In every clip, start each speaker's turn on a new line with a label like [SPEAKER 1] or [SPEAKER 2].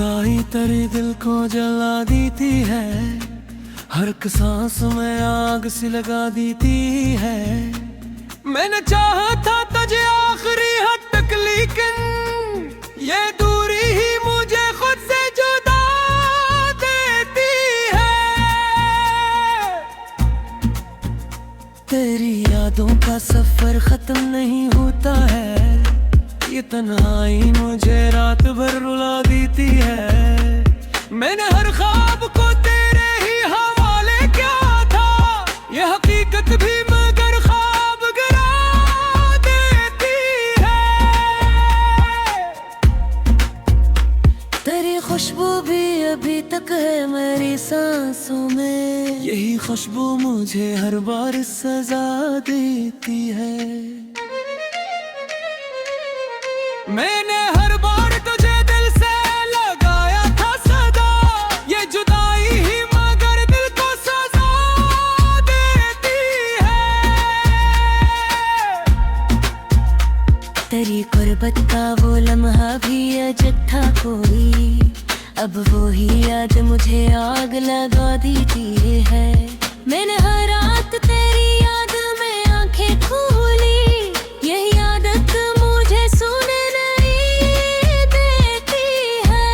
[SPEAKER 1] जुदाई तेरे दिल को जला देती है, हर एक सांस में आग सी लगा देती है। मैंने चाहा था तुझे आखिरी हद तक, लेकिन ये दूरी ही मुझे खुद से जुदा देती है। तेरी यादों का सफर खत्म नहीं होता है, ये तन्हाई मुझे रात भर रुला देती है। मैंने हर ख्वाब को तेरे ही हवाले किया था, ये हकीकत भी मगर ख्वाब गिरा देती है। तेरी खुशबू भी अभी तक है मेरी सांसों में, यही खुशबू मुझे हर बार सजा देती है। मैंने हर बार तुझे दिल से लगाया था सदा, ये जुदाई ही मगर दिल को सजा देती है।
[SPEAKER 2] तेरी गुर्बत का वो लम्हा भी अजब था कोई, अब वो ही याद मुझे आग लगा देती है। मैंने हर रात तेरी याद में आंखें खोली, यही आदत मुझे सोने नहीं देती है।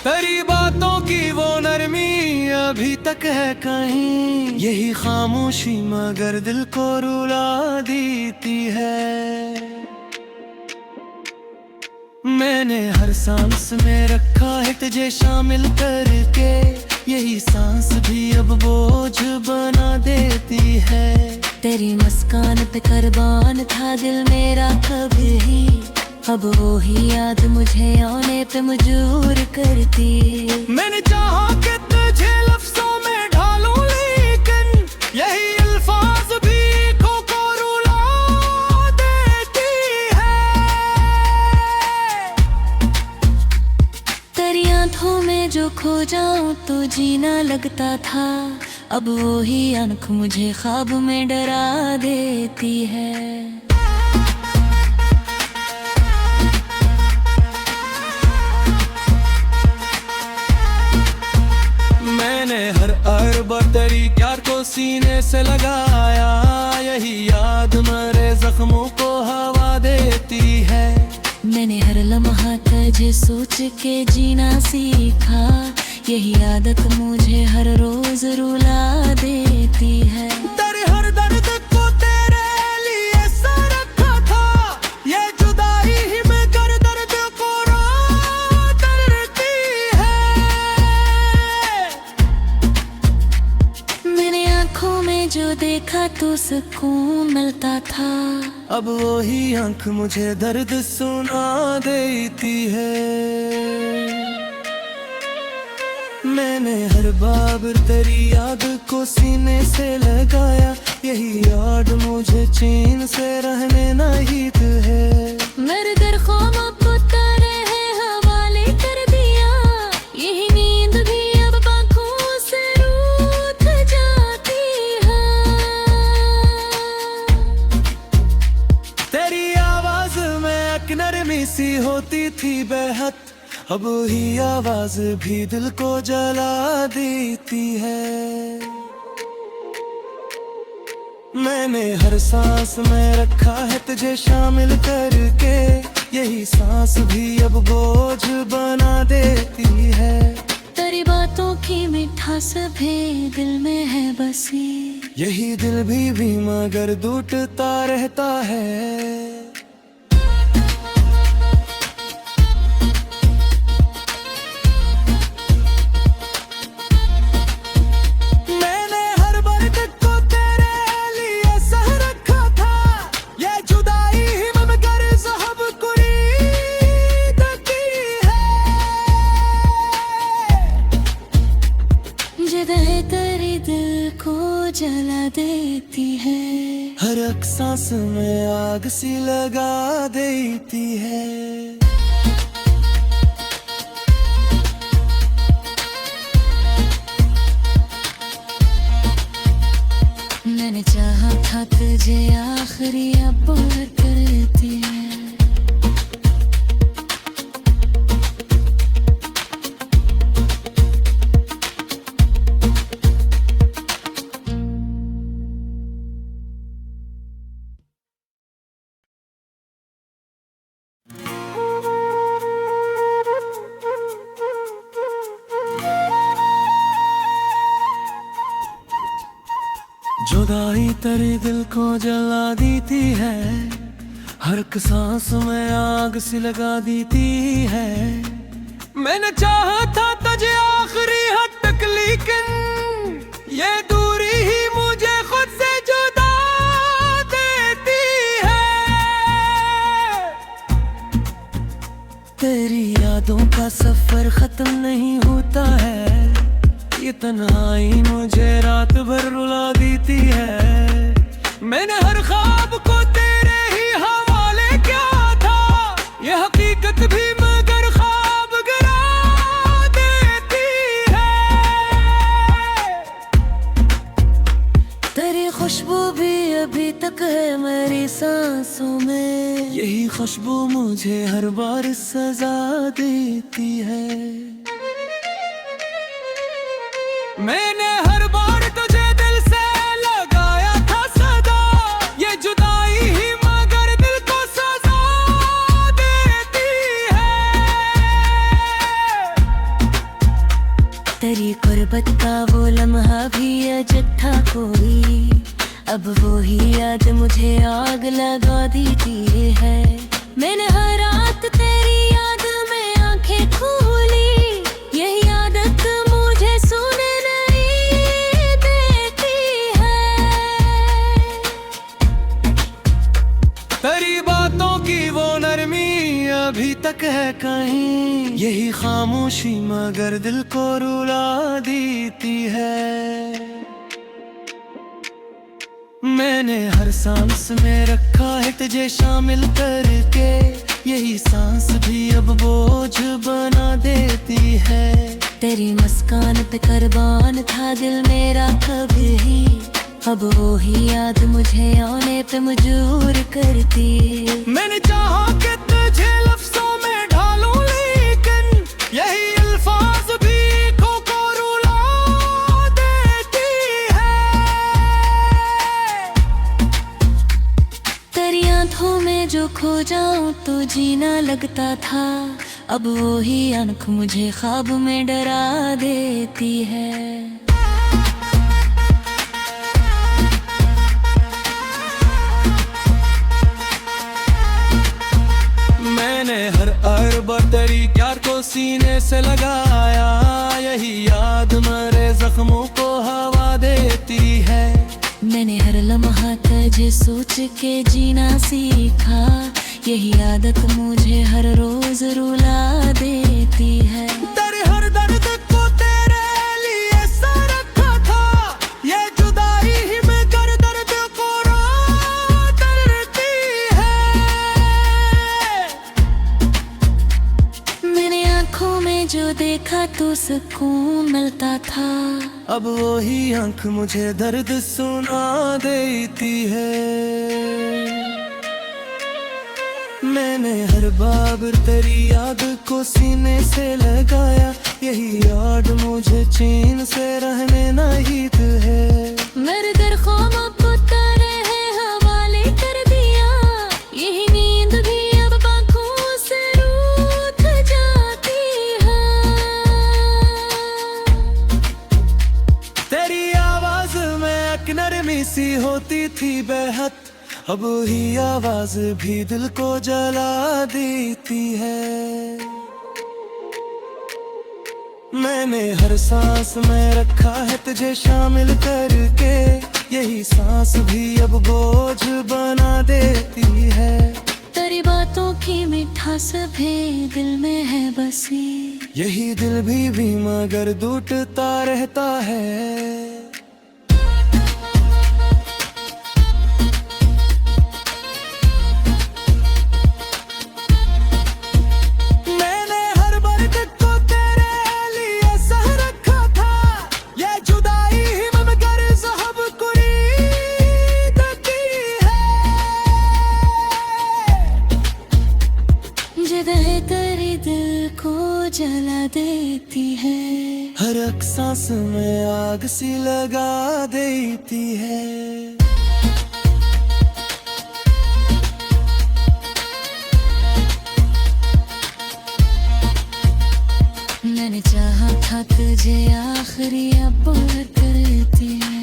[SPEAKER 1] तेरी बातों की वो नरमी अभी तक है कहीं, यही खामोशी मगर दिल को रुला देती है। मैंने हर सांस में रखा है तुझे शामिल करके, यही सांस भी अब बोझ बना देती है।
[SPEAKER 2] तेरी मुस्कान पे कुर्बान था दिल मेरा कभी, अब वो ही याद मुझे आने पे मजबूर करती है।
[SPEAKER 1] मैंने चाहा कि तुझे लफ्जों में ढालूं, लेकिन यही अल्फाज भी खो को रुला देती है।
[SPEAKER 2] तेरी आंखों में जो खो जाऊं तो जीना लगता था, अब वो ही आंख मुझे ख्वाब में डरा देती है।
[SPEAKER 1] मैंने हर बार तेरी प्यार को सीने से लगाया, यही याद मरे जख्मों को हवा देती है।
[SPEAKER 2] मैंने हर लम्हा तुझे सोच के जीना सीखा, यही आदत मुझे हर रोज रुला देती है।
[SPEAKER 1] तेरे हर दर्द को तेरे लिए सा रखा था, ये जुदाई ही मगर दर्द को रात करती है।
[SPEAKER 2] मैंने आँखों में जो देखा तो सुकून मिलता था,
[SPEAKER 1] अब वही आंख मुझे दर्द सुना देती है। मैंने हर बार तेरी याद को सीने से लगाया, यही याद मुझे चैन से रहने नहीं है।
[SPEAKER 2] मेरे दर ख्वाबों को तेरे है हवाले कर दिया, यही नींद भी अब आँखों से रूठ जाती है।
[SPEAKER 1] तेरी आवाज में एक नरमी सी होती थी बेहद, अब ही आवाज भी दिल को जला देती है। मैंने हर सांस में रखा है तुझे शामिल करके, यही सांस भी अब बोझ बना देती है।
[SPEAKER 2] तेरी बातों की मिठास भी दिल में है बसी,
[SPEAKER 1] यही दिल भी मगर टूटता रहता है।
[SPEAKER 2] तेरे दिल को जला देती है,
[SPEAKER 1] हर एक सांस में आग सी लगा देती है।
[SPEAKER 2] मैंने चाहा था तुझे आखिरी अब कर देती है।
[SPEAKER 1] जुदाई तेरे दिल को जला देती है, हर एक सांस में आग सी लगा देती है। मैंने चाहा था तुझे आखिरी हद तक, लेकिन ये दूरी ही मुझे खुद से जुदा देती है। तेरी यादों का सफर खत्म नहीं होता है, ये तन्हाई मुझे रात भर रुला देती है। मैंने हर ख्वाब को तेरे ही हवाले किया था, ये हकीकत भी मगर ख्वाब गिरा देती है। तेरी खुशबू भी अभी तक है मेरी सांसों में, यही खुशबू मुझे हर बार सजा देती है। मैंने हर बार तुझे दिल से लगाया था सदा, ये जुदाई ही मगर दिल को सजा देती है।
[SPEAKER 2] तेरी गुर्बत का वो लम्हा भी अजब था कोई, अब वो ही याद मुझे आग लगा देती है। मैंने हर रात तेरी याद में आंखें खोली, यही आदत मुझे सोने नहीं देती है।
[SPEAKER 1] तेरी बातों की वो नरमी अभी तक है कहीं, यही खामोशी मगर दिल को रुला देती है। मैंने हर सांस में रखा है तुझे शामिल करके, यही सांस भी अब बोझ बना देती है।
[SPEAKER 2] तेरी मुस्कान पे कुर्बान था दिल मेरा कभी, अब वो ही याद मुझे आने पे मजबूर करती।
[SPEAKER 1] मैंने चाहा कि तुझे लफ्जों में ढालूं, लेकिन यही अल्फाज भी को रुला देती है।
[SPEAKER 2] तेरी आंखों में जो खो जाऊं तो जीना लगता था, अब वो ही आंख मुझे ख्वाब में डरा देती है।
[SPEAKER 1] मैंने हर बार तेरी प्यार को सीने से लगाया, यही याद मरे जख्मों को हवा देती है।
[SPEAKER 2] मैंने हर लम्हा तुझे सोच के जीना सीखा, यही आदत मुझे हर रोज रुला देती है।
[SPEAKER 1] तेरे हर दर्द को तेरे लिए सा रखा था, ये जुदाई ही मगर दर्द को रात करती है।
[SPEAKER 2] मैंने आँखों में जो देखा तो सुकून मिलता था,
[SPEAKER 1] अब वही आंख मुझे दर्द सुना देती है। मैंने हर बार तेरी याद को सीने से लगाया, यही याद मुझे चैन से रहने नहीं है।
[SPEAKER 2] मेरे दर ख्वाबों को तेरे है हवाले कर दिया, यही नींद भी अब आँखों से रूठ जाती है।
[SPEAKER 1] तेरी आवाज में एक नरमी सी होती थी बेहद, अब ही आवाज भी दिल को जला देती है। मैंने हर सांस में रखा है तुझे शामिल करके, यही सांस भी अब बोझ बना देती है।
[SPEAKER 2] तेरी बातों की मिठास भी दिल में है बसी,
[SPEAKER 1] यही दिल भी मगर टूटता रहता है।
[SPEAKER 2] जला देती है,
[SPEAKER 1] हर एक सांस में आग सी लगा देती है।
[SPEAKER 2] मैंने चाहा था तुझे आखिरी अब करती है।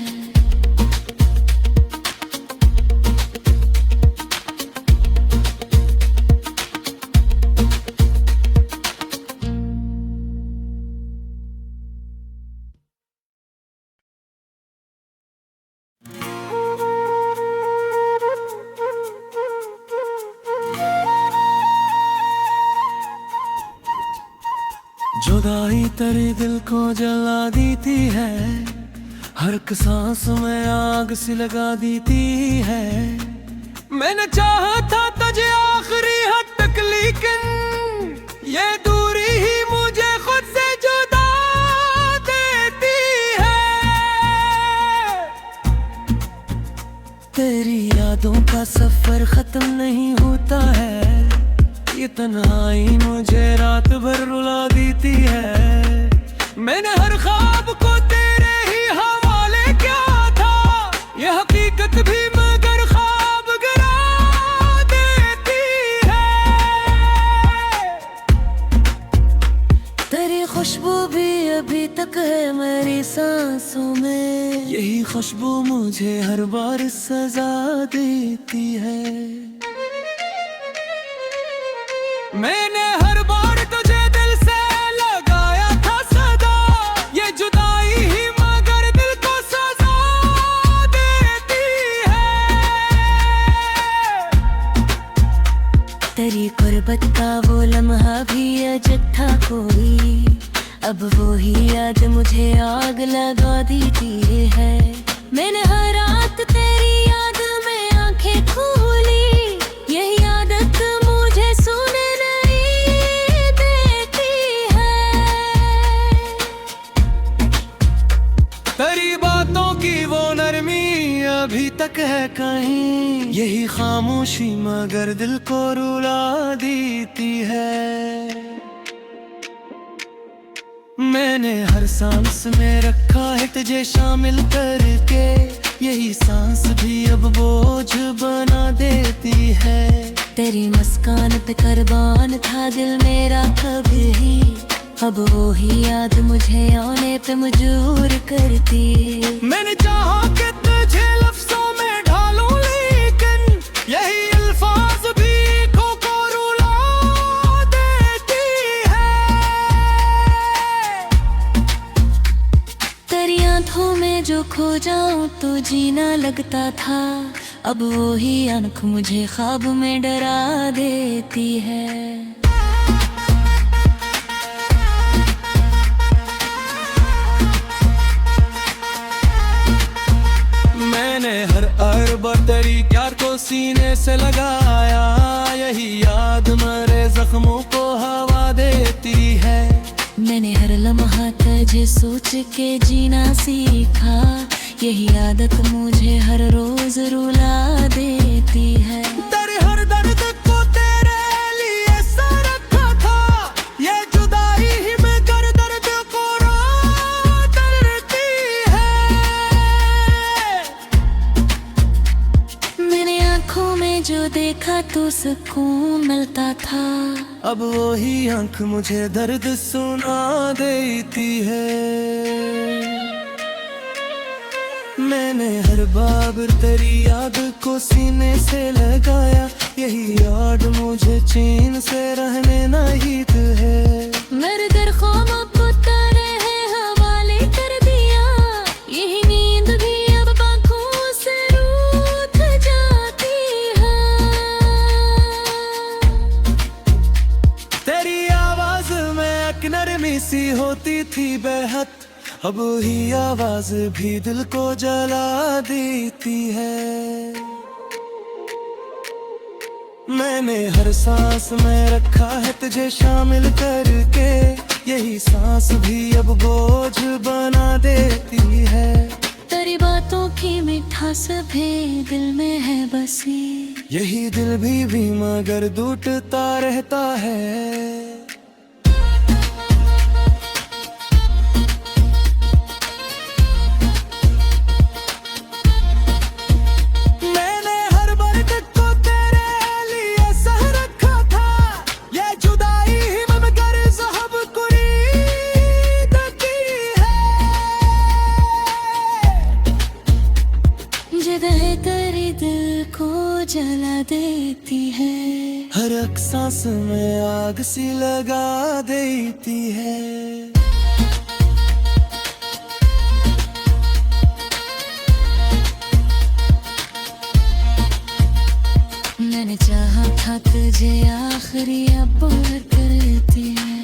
[SPEAKER 1] खुदाई तेरे दिल को जला देती है, हर एक सांस में आग सी लगा देती है। मैंने चाहा था तुझे आखिरी हद तक, लेकिन ये दूरी ही मुझे खुद से जुदा देती है। तेरी यादों का सफर खत्म नहीं होता है, ये तन्हाई मुझे रात भर रुला देती है। मैंने हर ख्वाब को तेरे ही हवाले किया था, ये हकीकत भी मगर ख्वाब गिरा देती है। तेरी खुशबू भी अभी तक है मेरी सांसों में, यही खुशबू मुझे हर बार सजा देती है। मैंने हर बार तुझे दिल से लगाया था सदा, ये जुदाई ही मगर दिल को सजा देती है।
[SPEAKER 2] तेरी गुर्बत का वो लम्हा भी अजब था कोई, अब वो ही याद मुझे आग लगा देती है। मैंने हर रात तेरी याद में आंखें खोली, यही आदत मुझे सोने नहीं देती है।
[SPEAKER 1] तेरी बातों की वो नरमी अभी तक है कहीं, यही खामोशी मगर दिल को रुला देती है। मैंने हर सांस में रखा है तुझे शामिल करके, यही सांस भी अब बोझ बना देती है।
[SPEAKER 2] तेरी मुस्कान पे कुर्बान था दिल मेरा कभी, अब वो ही याद मुझे आने पे मजबूर करती।
[SPEAKER 1] मैंने चाहा कि तुझे लफ्जों में ढालूं, लेकिन यही अल्फाज भी को रुला देती है।
[SPEAKER 2] तेरी आंखों में जो खो जाऊं तो जीना लगता था, अब वो ही आंख मुझे ख्वाब में डरा देती है।
[SPEAKER 1] मैंने हर बार तेरी प्यार को सीने से लगाया, यही याद मरे जख्मों को हवा देती है।
[SPEAKER 2] मैंने हर लम्हा तुझे सोच के जीना सीखा, यही आदत मुझे हर रोज रुला देती है।
[SPEAKER 1] तेरे हर दर्द को तेरे लिए सर रखा था, ये जुदाई ही मगर दर्द को रात करती है।
[SPEAKER 2] मैंने आँखों में जो देखा तो सुकून मिलता था,
[SPEAKER 1] अब वही आंख मुझे दर्द सुना देती है। मैंने हर बार तेरी याद को सीने से लगाया, यही याद मुझे चैन से रहने नहीं है।
[SPEAKER 2] मेरे दर ख्वाब को तेरे है हवाले कर दिया, यही नींद भी अब आँखों से रूठ जाती है।
[SPEAKER 1] तेरी आवाज में एक नरमी सी होती थी बेहद, अब ही आवाज भी दिल को जला देती है। मैंने हर सांस में रखा है तुझे शामिल करके, यही सांस भी अब बोझ बना देती है।
[SPEAKER 2] तेरी बातों की मिठास भी दिल में है बसी,
[SPEAKER 1] यही दिल भी मगर टूटता रहता है।
[SPEAKER 2] जला देती है,
[SPEAKER 1] हर एक सांस में आग सी लगा देती है।
[SPEAKER 2] मैंने चाहा था तुझे आखिरी अब करती है।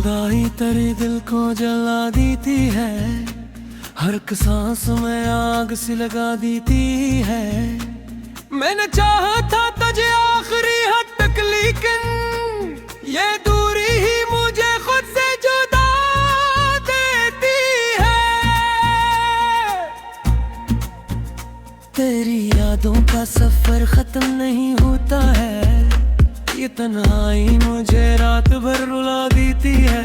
[SPEAKER 1] जुदाई तेरे दिल को जला देती है, हर एक सांस में आग सी लगा देती है। मैंने चाहा था तुझे आखिरी हद तक, लेकिन ये दूरी ही मुझे खुद से जुदा देती है। तेरी यादों का सफर खत्म नहीं होता है, ये तन्हाई मुझे रात भर रुला देती है।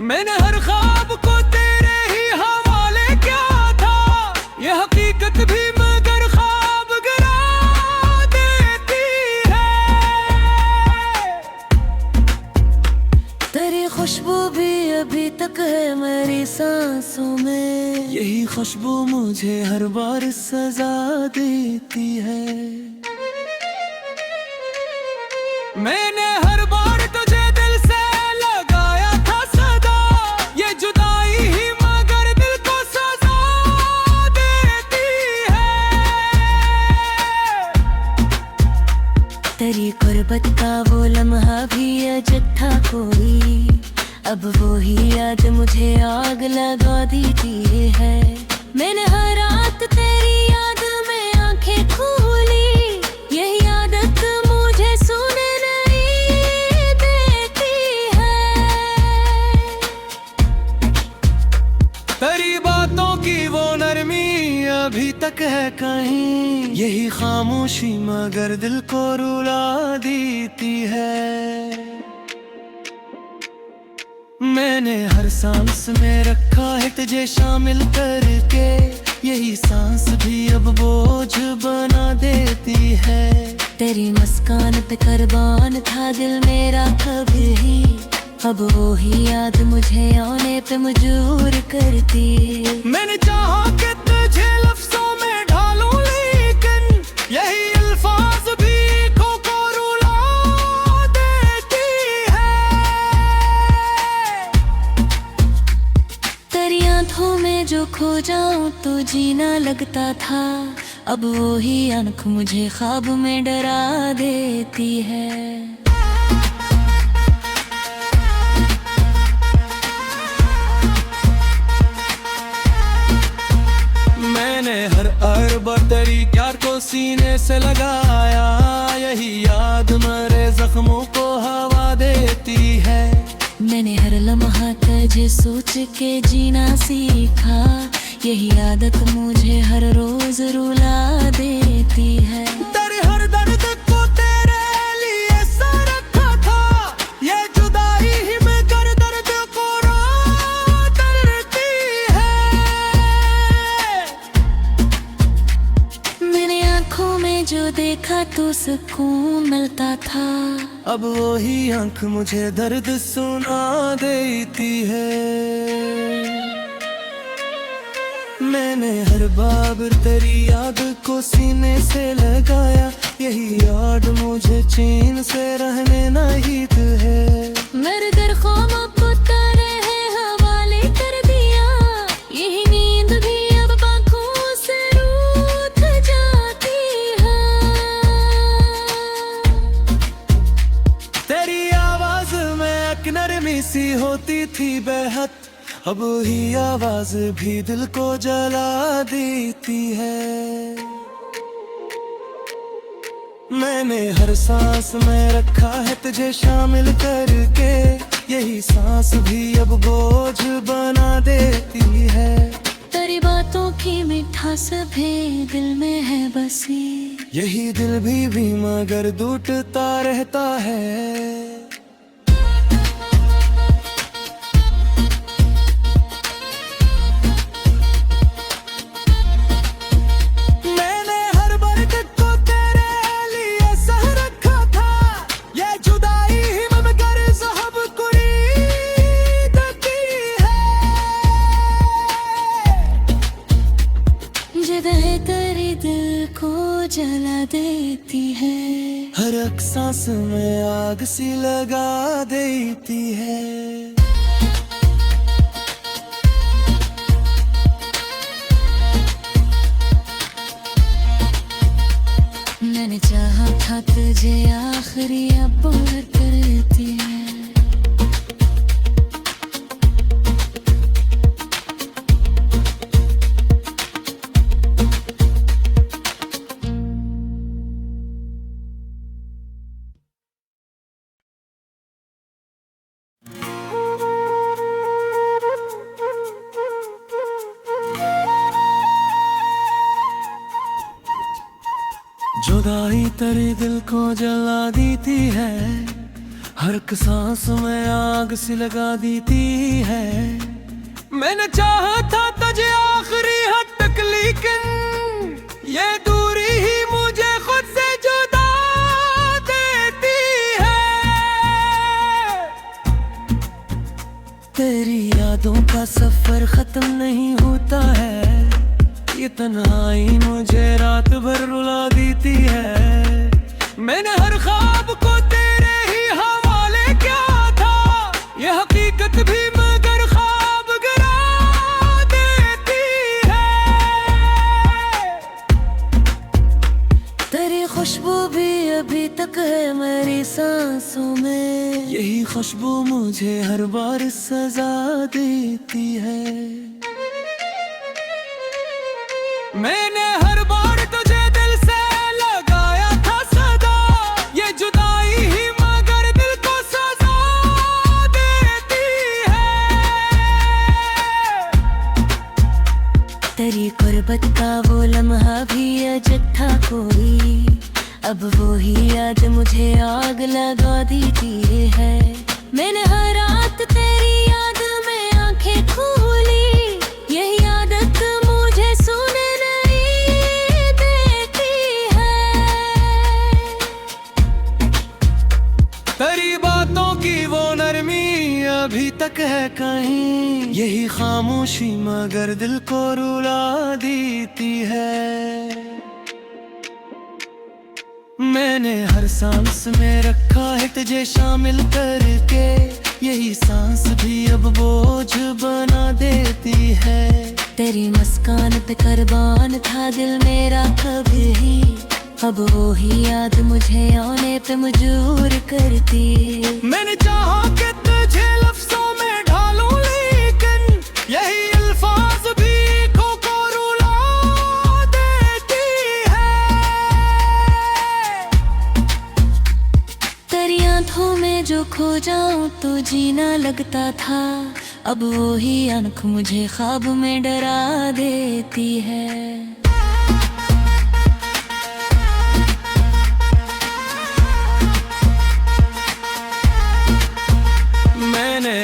[SPEAKER 1] मैंने हर ख्वाब को तेरे ही हवाले किया था, ये हकीकत भी मगर ख्वाब गिरा देती है। तेरी खुशबू भी अभी तक है मेरी सांसों में, यही खुशबू मुझे हर बार सजा देती है। मैंने हर बार तुझे दिल से लगाया था सदा, ये जुदाई ही मगर दिल को सजा देती है।
[SPEAKER 2] तेरी गुर्बत का वो लम्हा भी अजब था कोई, अब वो ही याद मुझे आग लगा देती है। मैंने हर रात तेरी याद में आंखें खोली, यही आदत मुझे सुने
[SPEAKER 1] तेरी बातों की वो नरमी अभी तक है कहीं, यही खामोशी मगर दिल को रुला देती है। मैंने हर सांस में रखा है तुझे शामिल करके, यही सांस भी अब बोझ बना देती है।
[SPEAKER 2] तेरी मुस्कान पे कुर्बान था दिल मेरा कभी, अब वो ही याद मुझे आने पे मजबूर करती।
[SPEAKER 1] मैंने चाहा कि तुझे लफ्जों में ढालूं, लेकिन यही अल्फाज भी को रुला देती है।
[SPEAKER 2] तेरी आंखों में जो खो जाऊं तो जीना लगता था, अब वो ही आंख मुझे ख्वाब में डरा देती है।
[SPEAKER 1] हर बार तेरी प्यार को सीने से लगाया, यही याद मरे जख्मों को हवा देती है।
[SPEAKER 2] मैंने हर लम्हा तुझे सोच के जीना सीखा, यही आदत मुझे हर रोज रुला देती है।
[SPEAKER 1] तेरे हर दर्द को तेरे लिए सा रखा था, ये जुदाई ही में कर दर्द को रात करती है।
[SPEAKER 2] मैंने आँखों में जो देखा तो सुकून मिलता था,
[SPEAKER 1] अब वही आंख मुझे दर्द सुना देती है। मैंने हर बार तेरी याद को सीने से लगाया, यही याद मुझे चैन से रहने नहीं है।
[SPEAKER 2] मेरे दर ख्वाबों को तेरे हवाले कर दिया, यही नींद भी अब आँखों से रूठ जाती है।
[SPEAKER 1] तेरी आवाज में एक नरमी सी होती थी बेहद, अब ही आवाज भी दिल को जला देती है। मैंने हर सांस में रखा है तुझे शामिल करके, यही सांस भी अब बोझ बना देती है।
[SPEAKER 2] तेरी बातों की मिठास भी दिल में है बसी,
[SPEAKER 1] यही दिल भी मगर टूटता रहता है।
[SPEAKER 2] जला देती है,
[SPEAKER 1] हर एक सांस में आग सी लगा देती है।
[SPEAKER 2] मैंने चाहा था तुझे आखिरी अब करती है।
[SPEAKER 1] जुदाई तेरे दिल को जला देती है, हर एक सांस में आग सी लगा देती है। मैंने चाहा था तुझे आखिरी हद तक, लेकिन ये दूरी ही मुझे खुद से जुदा देती है। तेरी यादों का सफर खत्म नहीं होता है, ये तन्हाई मुझे रात भर रुला देती है। मैंने हर ख्वाब को तेरे ही हवाले किया था, ये हकीकत भी मगर ख्वाब गिरा देती है।
[SPEAKER 2] तेरी खुशबू भी अभी तक है मेरी सांसों में,
[SPEAKER 1] यही खुशबू मुझे हर बार सजा देती है। मैंने हर बार तुझे दिल से लगाया था सदा, ये जुदाई ही मगर दिल को सजा देती है।
[SPEAKER 2] तेरी कुर्बत का वो लम्हा भी अजब था कोई, अब वो ही याद मुझे आग लगा देती है। मैंने हर रात तेरी याद में आंखें खोली, यही आदत मुझे सोने
[SPEAKER 1] तेरी बातों की वो नरमी अभी तक है कहीं, यही खामोशी मगर दिल को रुला देती है। मैंने हर सांस में रखा है तुझे शामिल करके, यही सांस भी अब बोझ बना देती है।
[SPEAKER 2] तेरी मुस्कान पे कुर्बान था दिल मेरा कभी, अब वो ही याद मुझे आने पे मजबूर करती।
[SPEAKER 1] मैंने चाहा कि तुझे लफ्जों में ढालूं, लेकिन यही अल्फाज भी आँखों को रुला देती है।
[SPEAKER 2] तेरी आंखों में जो खो जाऊं तो जीना लगता था, अब वो ही आंख मुझे ख्वाब में डरा देती है।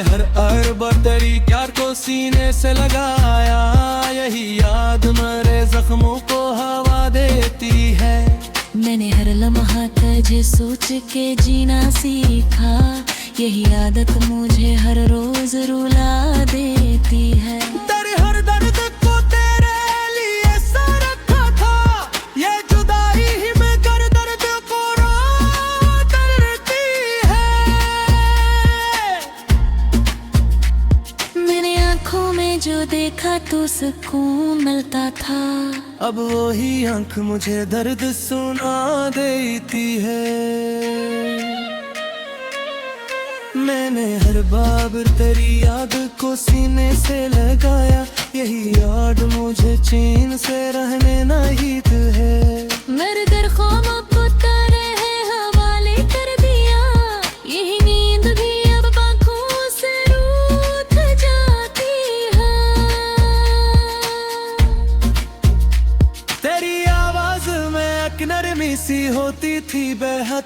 [SPEAKER 1] हर अरब तेरी प्यार को सीने से लगाया, यही याद मरे जख्मों को हवा देती है।
[SPEAKER 2] मैंने हर लम्हा तुझे सोच के जीना सीखा, यही आदत मुझे हर रोज रुला देती है।
[SPEAKER 1] तेरे हर दर्द को तेरे लिए सा रखा था, ये जुदाई ही में कर दर्द को करती है।
[SPEAKER 2] मैंने आँखों में जो देखा तो सुकून मिलता था,
[SPEAKER 1] अब वही आंख मुझे दर्द सुना देती है। मैंने हर बार तेरी याद को सीने से लगाया, यही याद मुझे चैन से रहने नहीं है।
[SPEAKER 2] मेरे दर ख्वाबों को तेरे है हवाले कर दिया, यही नींद भी अब आँखों से रूठ जाती है।
[SPEAKER 1] तेरी आवाज में एक नरमी सी होती थी बेहद,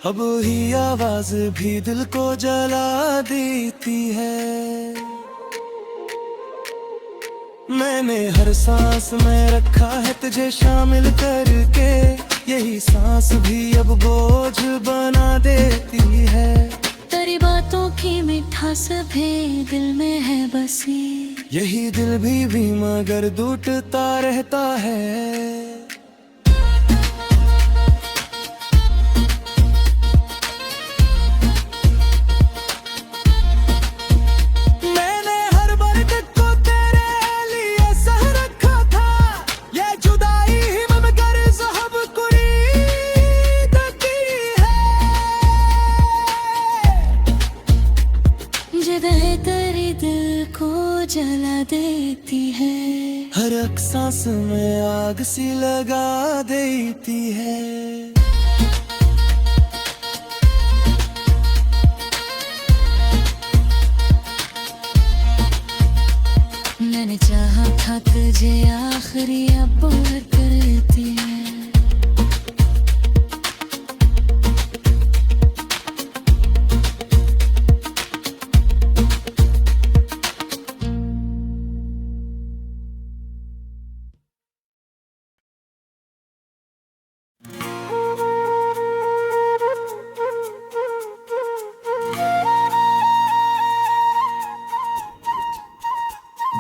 [SPEAKER 1] अब वही आवाज भी दिल को जला देती है। मैंने हर सांस में रखा है तुझे शामिल करके, यही सांस भी अब बोझ बना देती है।
[SPEAKER 2] तेरी बातों की मिठास भी दिल में है बसी,
[SPEAKER 1] यही दिल भी मगर टूटता रहता है।
[SPEAKER 2] तेरे दिल को जला देती है,
[SPEAKER 1] हर एक सांस में आग सी लगा देती है।
[SPEAKER 2] मैंने चाहा था तुझे आखिरी अब करती है।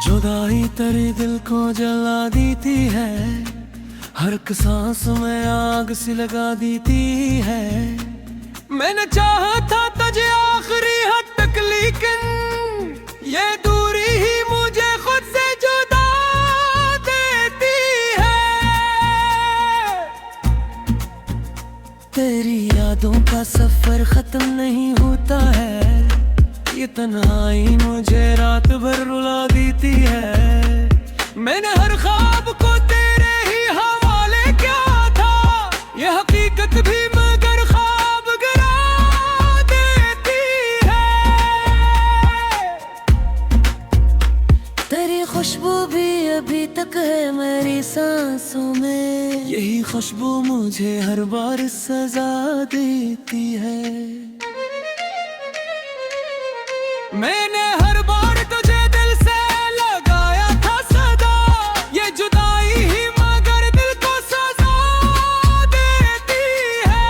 [SPEAKER 1] जुदाई तेरे दिल को जला देती है, हर एक सांस में आग सी लगा देती है। मैंने चाहा था तुझे आखिरी हद तक, लेकिन ये दूरी ही मुझे खुद से जुदा देती है। तेरी यादों का सफर खत्म नहीं होता है, ये तन्हाई मुझे रात भर रुला देती है। मैंने हर ख्वाब को तेरे ही हवाले किया था, ये हकीकत भी मगर ख्वाब गिरा देती है।
[SPEAKER 2] तेरी खुशबू भी अभी तक है मेरी सांसों में,
[SPEAKER 1] यही खुशबू मुझे हर बार सजा देती है। मैंने हर बार तुझे दिल से लगाया था सदा, ये जुदाई ही मगर दिल को सजा देती है।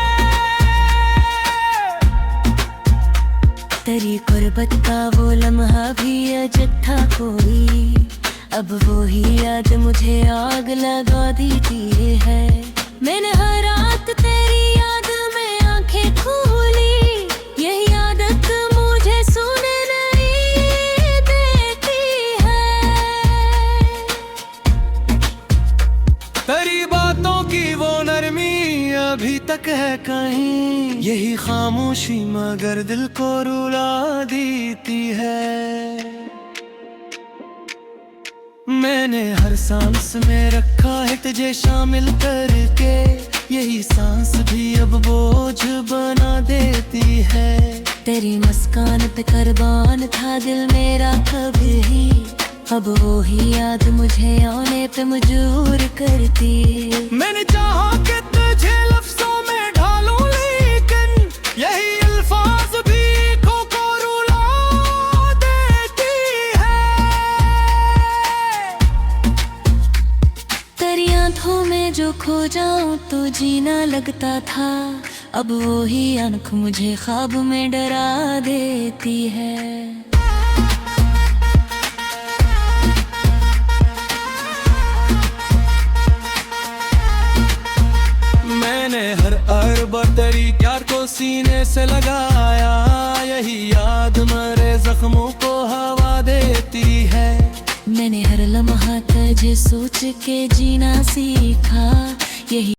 [SPEAKER 2] तेरी गुर्बत का वो लम्हा भी अजब था कोई, अब वो ही याद मुझे आग लगा देती है। मैंने हर रात तेरी याद में आंखें खोली, यही आदत मुझे सोने नहीं देती है।
[SPEAKER 1] तेरी बातों की वो नरमी अभी तक है कहीं, यही खामोशी मगर दिल को रुला देती है। मैंने हर सांस में रखा है तुझे शामिल करके, यही सांस भी अब बोझ बना देती है।
[SPEAKER 2] तेरी मुस्कान पे कुर्बान था दिल मेरा कभी, अब वो ही याद मुझे आने पे मजबूर करती है।
[SPEAKER 1] मैंने चाहा कि तुझे लफ्जों में ढालूं, लेकिन यही अल्फाज भी खो को रुला देती है।
[SPEAKER 2] तेरी आंखों में जो खो जाऊं तो जीना लगता था, अब वो ही आंख मुझे ख्वाब में डरा देती है।
[SPEAKER 1] मैंने हर अरब तेरी प्यार को सीने से लगाया, यही याद मरे जख्मों को हवा देती है।
[SPEAKER 2] मैंने हर लम्हा तुझे सोच के जीना सीखा, यही